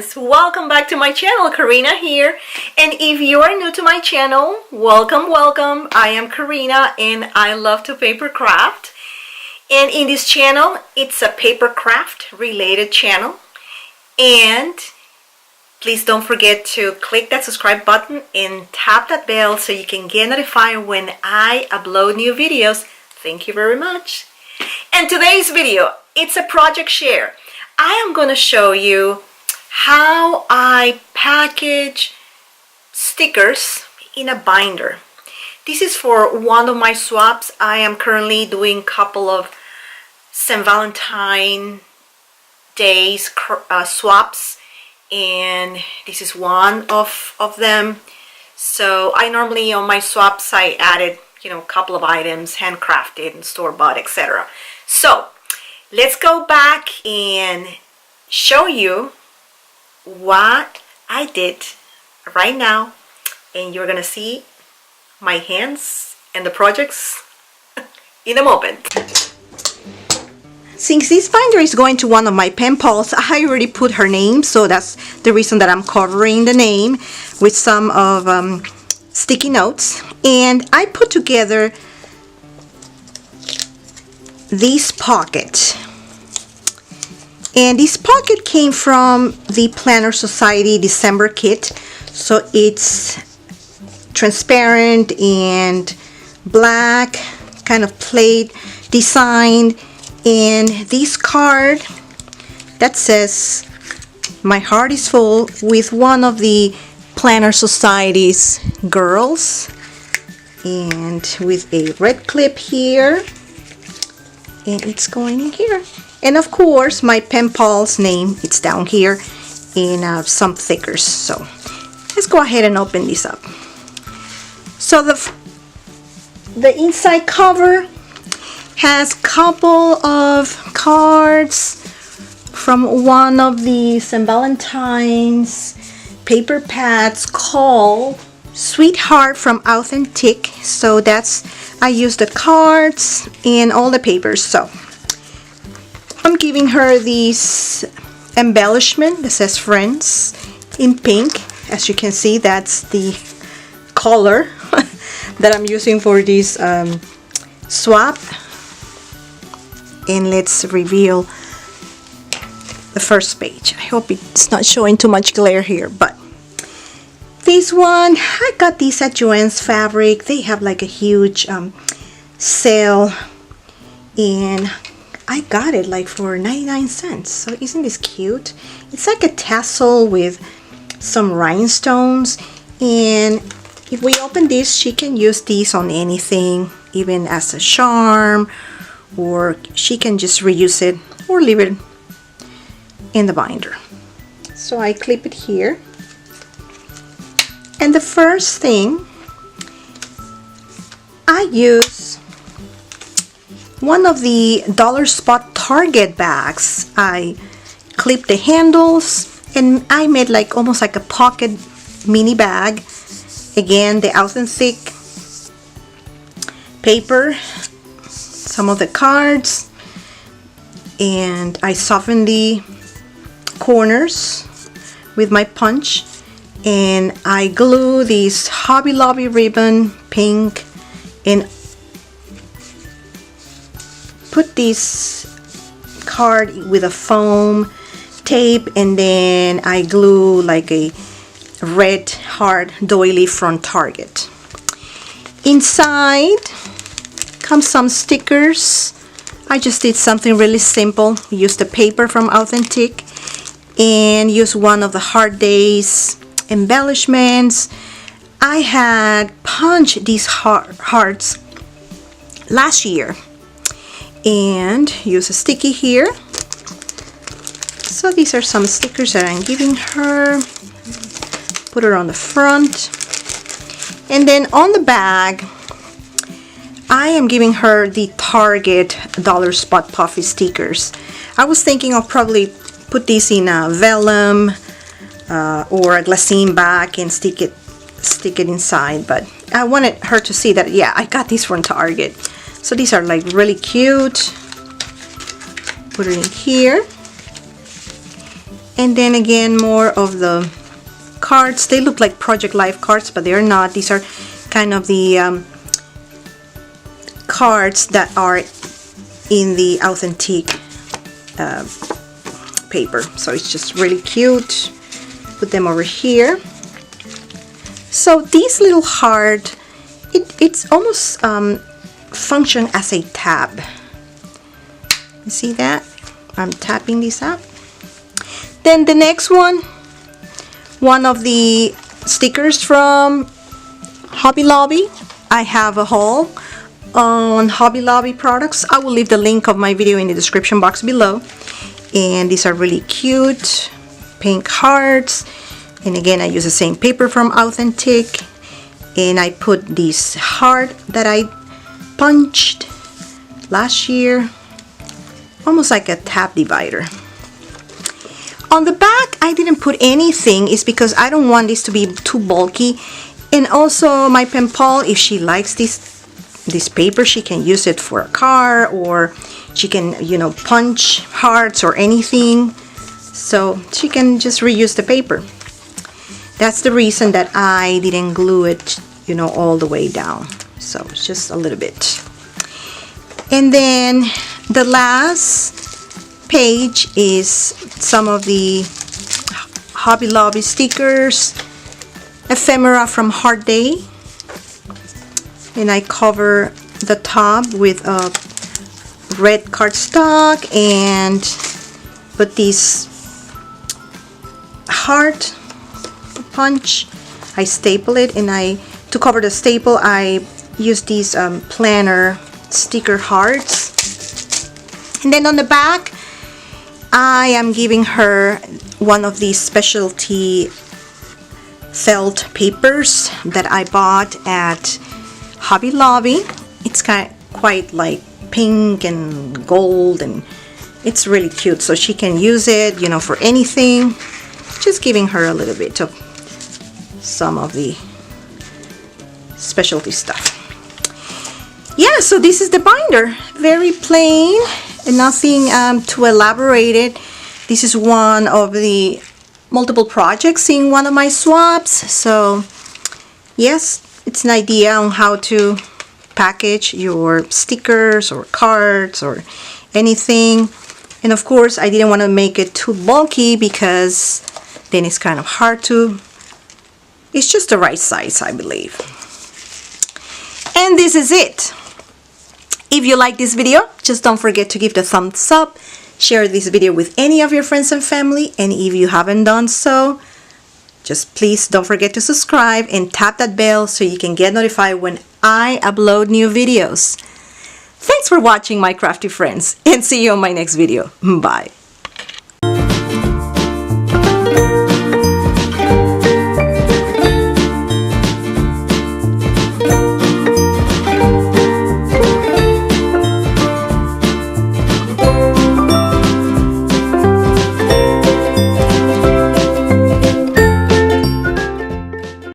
friends, welcome back to my channel. Karina here, and if you are new to my channel, welcome. I am Karina and I love to paper craft, and in this channel it's a paper craft related channel. And please don't forget to click that subscribe button and tap that bell so you can get notified when I upload new videos. Thank you very much. And today's video, it's a project share. I am going to show you how I package stickers in a binder. This is for one of my swaps. I am currently doing a couple of St. Valentine days swaps, and this is one of them. So I normally on my swaps I added a couple of items, handcrafted and store-bought, etc. So let's go back and show you what I did right now, and you're gonna see my hands and the projects in a moment. Since this binder is going to one of my pen pals, I already put her name, so that's the reason that I'm covering the name with some of sticky notes. And I put together this pocket, and this pocket came from the Planner Society December kit, so it's transparent and black, kind of plaid design. And this card that says "My heart is full" with one of the Planner Society's girls, and with a red clip here, and it's going in here. And of course my pen pal's name, it's down here in some thickers. So let's go ahead and open this up. So the inside cover has a couple of cards from one of the St. Valentine's paper pads called Sweetheart from Authentic. So I used the cards and all the papers. So I'm giving her this embellishment that says Friends in pink. As you can see, that's the color that I'm using for this swap. And let's reveal the first page. I hope it's not showing too much glare here, but this one, I got these at Joann's Fabric. They have like a huge sale, and I got it like for 99 cents. So isn't this cute? It's like a tassel with some rhinestones, and if we open this, she can use these on anything, even as a charm, or she can just reuse it or leave it in the binder. So I clip it here, and the first thing I use one of the Dollar Spot Target bags. I clip the handles and I made like almost like a pocket mini bag. Again, the authentic paper, some of the cards, and I soften the corners with my punch, and I glue this Hobby Lobby ribbon, pink, and put this card with a foam tape, and then I glue like a red heart doily from Target. Inside comes some stickers. I just did something really simple. Use the paper from Authentic and use one of the Hard Days embellishments. I had punched these hearts last year and use a sticky here. So these are some stickers that I'm giving her. Put her on the front, and then on the bag I am giving her the Target Dollar Spot Puffy stickers. I was thinking of probably put these in a vellum or a glassine bag and stick it inside, but I wanted her to see that, yeah, I got these from Target. So these are like really cute. Put it in here. And then again, more of the cards. They look like Project Life cards, but they're not. These are kind of the cards that are in the authentic paper. So it's just really cute. Put them over here. So these little heart, it's almost function as a tab. You see that? I'm tapping this up. Then the next one of the stickers from Hobby Lobby. I have a haul on Hobby Lobby products. I will leave the link of my video in the description box below. And these are really cute pink hearts. And again, I use the same paper from Authentic. And I put this heart that I punched last year, almost like a tab divider. On the back, I didn't put anything. It's because I don't want this to be too bulky. And also my pen pal, if she likes this paper, she can use it for a car, or she can, you know, punch hearts or anything. So she can just reuse the paper. That's the reason that I didn't glue it, you know, all the way down. So it's just a little bit. And then the last page is some of the Hobby Lobby stickers, ephemera from Heart Day. And I cover the top with a red cardstock and put this heart punch. I staple it, and to cover the staple, I use these planner sticker hearts. And then on the back, I am giving her one of these specialty felt papers that I bought at Hobby Lobby. It's quite like pink and gold, and it's really cute, so she can use it, you know, for anything. Just giving her a little bit of some of the specialty stuff. Yeah, so this is the binder. Very plain and nothing too elaborated. This is one of the multiple projects in one of my swaps. So yes, it's an idea on how to package your stickers or cards or anything. And of course, I didn't want to make it too bulky because then it's kind of hard to. It's just the right size, I believe. And this is it. If you like this video, just don't forget to give the thumbs up. Share this video with any of your friends and family. And if you haven't done so, just please don't forget to subscribe and tap that bell so you can get notified when I upload new videos. Thanks for watching, my crafty friends, and see you on my next video. Bye.